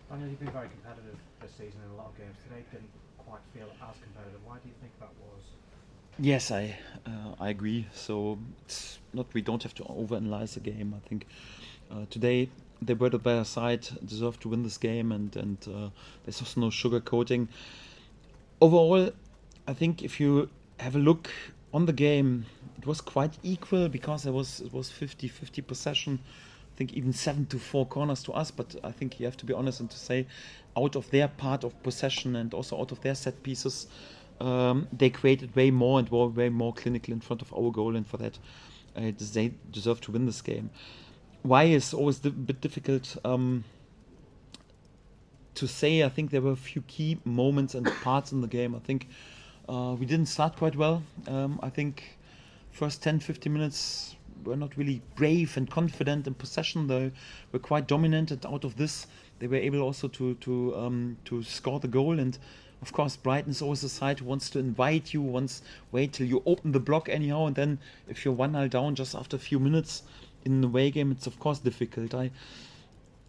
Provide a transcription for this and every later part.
Daniel, you've been very competitive this season in a lot of games. Today didn't quite feel as competitive. Why do you think that was? Yes, I agree. So it's not we don't have to overanalyze the game. I think today they were the better side, deserved to win this game, and there's also no sugarcoating. Overall, I think if you have a look on the game, it was quite equal because it was 50-50 possession. I think even 7-4 corners to us, but I think you have to be honest and to say, out of their part of possession and also out of their set pieces, they created way more and were way more clinical in front of our goal, and for that, they deserve to win this game. Why is always a bit difficult to say. I think there were a few key moments and parts in the game. I think we didn't start quite well. I think first 10-15 minutes were not really brave and confident in possession. They were quite dominant, and out of this, they were able also to score the goal. And of course, Brighton is always a side who wants to invite you, wants wait till you open the block anyhow, and then if you're 1-0 down just after a few minutes in the away game, it's of course difficult. I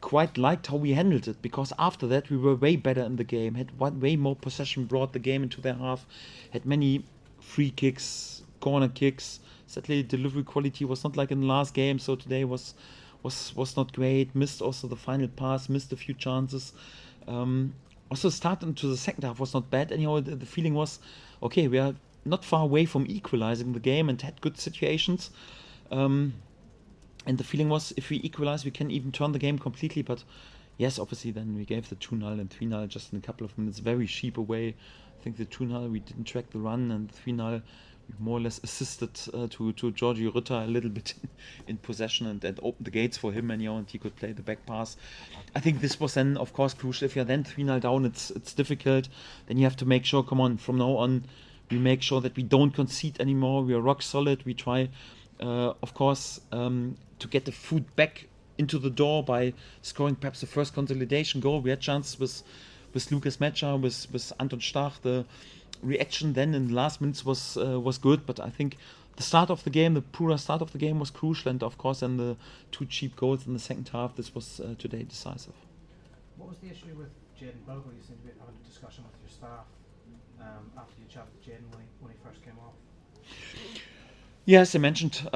quite liked how we handled it because after that we were way better in the game, had way more possession, brought the game into their half, had many free kicks, corner kicks. Sadly, delivery quality was not like in the last game, so today was not great. Missed also the final pass, missed a few chances. Also, start into the second half was not bad. Anyhow, the feeling was okay. We are not far away from equalizing the game and had good situations. Um, and the feeling was if we equalize, we can even turn the game completely. But yes, obviously, then we gave the 2-0 and 3-0 just in a couple of minutes, very cheap away. I think the 2-0 we didn't track the run, and 3-0 we more or less assisted to Georgi Rutter a little bit in possession and opened the gates for him, and he could play the back pass. I think this was then, of course, crucial. If you're then 3-0 down, it's difficult. Then you have to make sure, come on, from now on, we make sure that we don't concede anymore. We are rock solid. We try, of course, to get the foot back into the door by scoring perhaps the first consolidation goal. We had chances with Lucas Mecha, with Anton Stach. The reaction then in the last minutes was good, but I think the start of the game, the poorer start of the game, was crucial, and of course, then the two cheap goals in the second half. This was today decisive. What was the issue with Jaden Bogle? You seem to be having a discussion with your staff after you chatted to Jaden when he first came off. Yes, I mentioned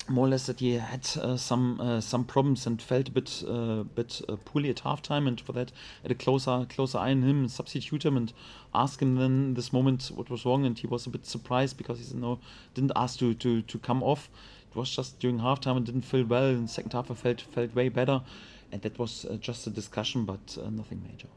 more or less that he had some problems and felt a bit poorly at halftime, and for that, had a closer eye on him and substitute him and ask him then this moment what was wrong, and he was a bit surprised because he said no, didn't ask to come off. It was just during halftime and didn't feel well. In the second half, I felt way better, and that was just a discussion, but nothing major.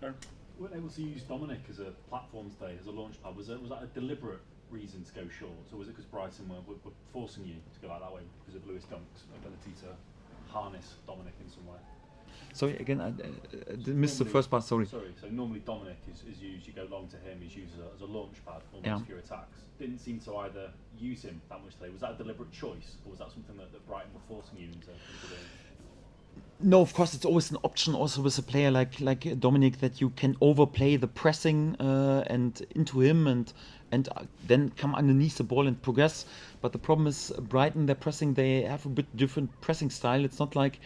Thanks. Weren't able to use Dominic as a platform today, as a launch pad. Was that a deliberate reason to go short, or was it because Brighton were forcing you to go out that way because of Lewis Dunk's ability to harness Dominic in some way? Sorry, again, I missed the first part, sorry. Sorry, so normally Dominic is used, you go long to him, he's used as a launch pad almost Yeah. for your attacks. Didn't seem to either use him that much today. Was that a deliberate choice, or was that something that Brighton were forcing you into doing? No, of course, it's always an option also with a player like Dominic that you can overplay the pressing and into him and then come underneath the ball and progress. But the problem is Brighton, their pressing, they have a bit different pressing style. It's not like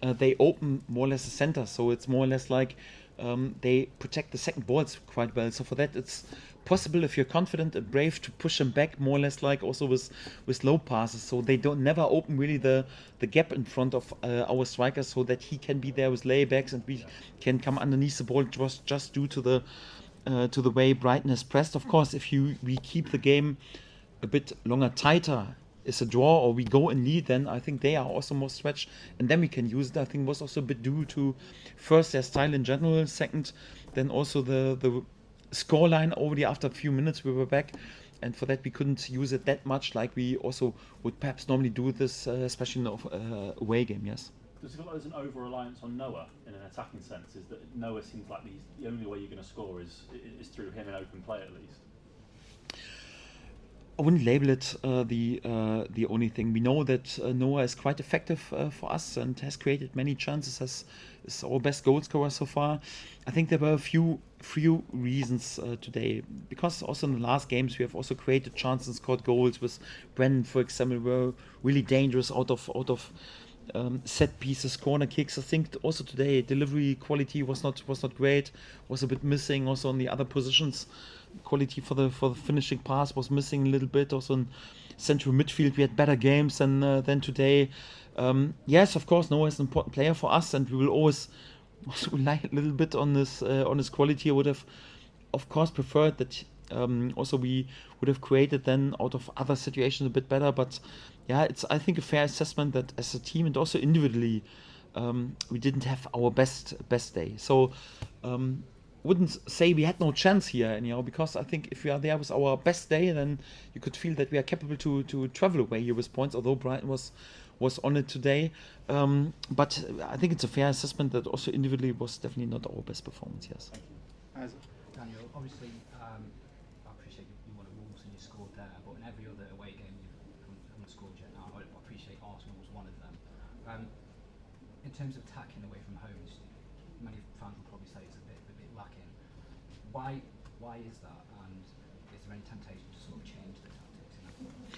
they open more or less the center, so it's more or less like they protect the second balls quite well. So for that, it's possible if you're confident and brave to push them back more or less like also with low passes. So they don't never open really the gap in front of our striker so that he can be there with laybacks and we can come underneath the ball. It was just due to the way Brighton has pressed. Of course, if we keep the game a bit longer tighter, is a draw or we go in lead, then I think they are also more stretched, and then we can use it. I think was also a bit due to first their style in general, second then also the scoreline. Already after a few minutes we were back, and for that we couldn't use it that much like we also would perhaps normally do this, especially in the away game. Yes. Does it feel like there's an over-reliance on Noah in an attacking sense? Is that Noah seems like the only way you're going to score is through him in open play at least? I wouldn't label it the only thing. We know that Noah is quite effective for us and has created many chances. Is our best goal scorer so far. I think there were a few reasons today, because also in the last games we have also created chances and scored goals. With Brennan, for example, were really dangerous out of set pieces, corner kicks. I think also today delivery quality was not great. Was a bit missing. Also on the other positions, quality for the finishing pass was missing a little bit. Also in central midfield, we had better games than today. Yes, of course, Noah is an important player for us, and we will always also rely a little bit on his quality. I would have, of course, preferred that. Also, we would have created then out of other situations a bit better, but yeah, it's I think a fair assessment that as a team and also individually, we didn't have our best day. So wouldn't say we had no chance here anyhow, because I think if we are there with our best day, then you could feel that we are capable to travel away here with points. Although Brighton was on it today, but I think it's a fair assessment that also individually was definitely not our best performance. Yes. Daniel, obviously, I appreciate you won at Wolves and you scored there, but in every other away game you haven't scored yet. Now, I appreciate Arsenal was one of them. In terms of attacking away from home, many fans will probably say it's a bit lacking. Why is that, and is there any temptation to sort of change the tactics in that way?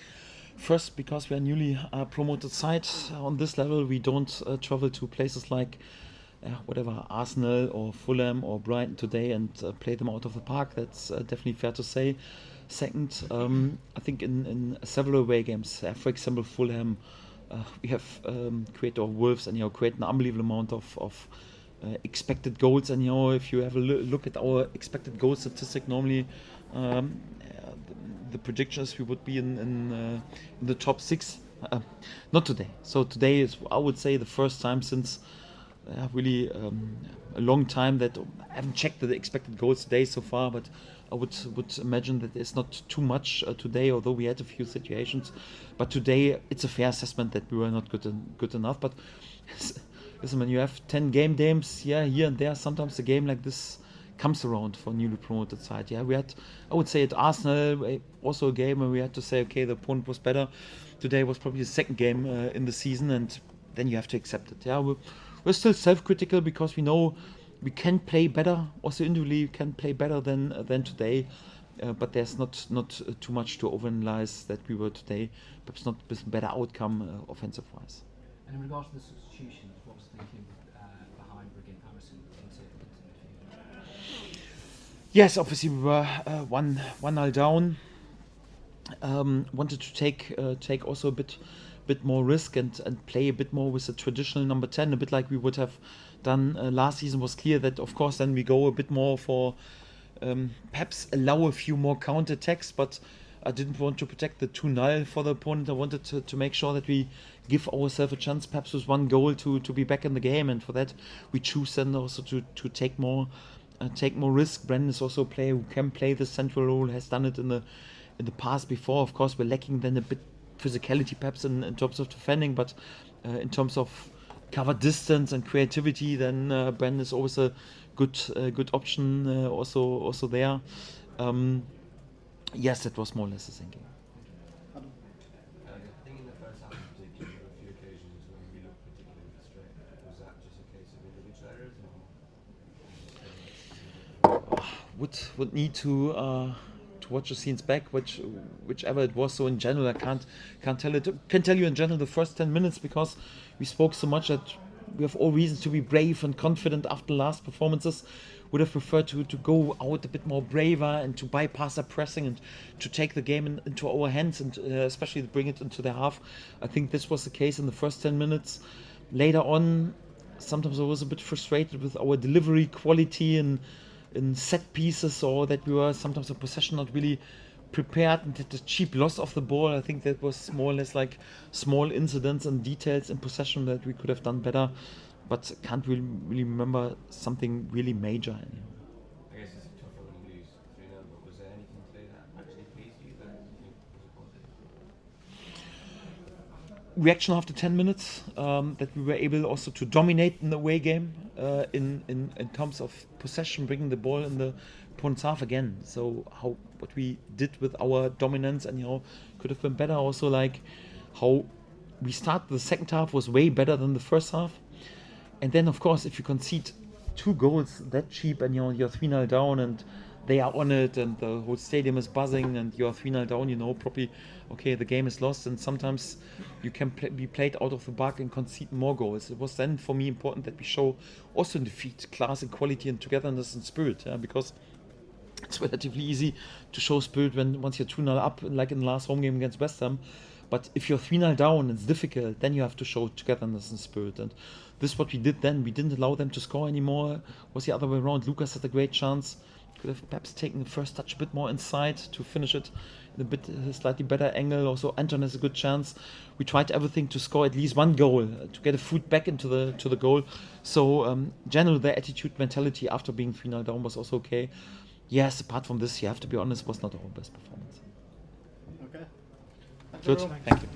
First, because we are newly promoted side on this level, we don't travel to places like whatever, Arsenal or Fulham or Brighton today and play them out of the park. That's definitely fair to say. Second, I think in several away games, for example Fulham, we have created, or Wolves, and create an unbelievable amount of expected goals. And if you have a look at our expected goal statistic, normally the predictions we would be in the top 6. Not today. So today is, I would say, the first time since really a long time that I haven't checked the expected goals today so far, but I would imagine that it's not too much today, although we had a few situations. But today it's a fair assessment that we were not good enough. But listen, when you have 10 games, here and there, sometimes a game like this comes around for newly promoted side. Yeah, we had, I would say, at Arsenal also a game where we had to say, okay, the opponent was better. Today was probably the second game in the season, and then you have to accept it. Yeah, we're still self-critical because we know we can play better. Also individually, can play better than today. But there's not too much to overanalyze that we were today. Perhaps not with a better outcome offensive-wise. And in regards to the substitutions, what was the thinking behind bringing Harrison into midfield? Yes, obviously we were 1-0 down. Wanted to take also a bit more risk and play a bit more with the traditional number 10, a bit like we would have done last season. Was clear that of course then we go a bit more for perhaps allow a few more counter attacks, but I didn't want to protect the 2-0 for the opponent. I wanted to make sure that we give ourselves a chance, perhaps with one goal to be back in the game, and for that we choose then also to take more risk. Brendan is also a player who can play the central role, has done it in the past before. Of course, we're lacking then a bit physicality perhaps in terms of defending, but in terms of cover distance and creativity, then Brendan is always a good option also there. Yes, that was more or less the thinking. I think in the first half in particular, there were a few occasions when we looked particularly frustrated. Was that just a case of individual errors? Would need to watch the scenes back, whichever it was. So in general, I can't tell it. Can tell you in general the first 10 minutes, because we spoke so much that we have all reasons to be brave and confident after the last performances. Would have preferred to go out a bit more braver and to bypass the pressing and to take the game into our hands, and especially to bring it into the half. I think this was the case in the first 10 minutes. Later on, sometimes I was a bit frustrated with our delivery quality in set pieces, or that we were sometimes in possession not really prepared, and the cheap loss of the ball. I think that was more or less like small incidents and details in possession that we could have done better, but can't really remember something really major anymore. I guess it's tougher when you lose 3-0, but was there anything today that actually pleased you that you think was a positive? Reaction after 10 minutes, that we were able also to dominate in the away game in terms of possession, bringing the ball in the opponent's half again. So what we did with our dominance and could have been better. Also, like how we started the second half was way better than the first half. And then of course if you concede 2 goals that cheap and you're 3-0 down, and they are on it and the whole stadium is buzzing and you are 3-0 down, you know, probably, okay, the game is lost, and sometimes you can be played out of the bug and concede more goals. It was then for me important that we show also in defeat class and quality and togetherness and spirit, because it's relatively easy to show spirit once you're 2-0 up, like in the last home game against West Ham. But if you're 3-0 down, it's difficult. Then you have to show togetherness and spirit. And this is what we did then. We didn't allow them to score anymore. It was the other way around. Lucas had a great chance. Could have perhaps taken the first touch a bit more inside to finish it in a slightly better angle. Also, Anton has a good chance. We tried everything to score at least one goal, to get a foot back into the goal. So, generally, their attitude, mentality after being 3-0 down was also okay. Yes, apart from this, you have to be honest, was not our best performance. Okay. Good, thank you.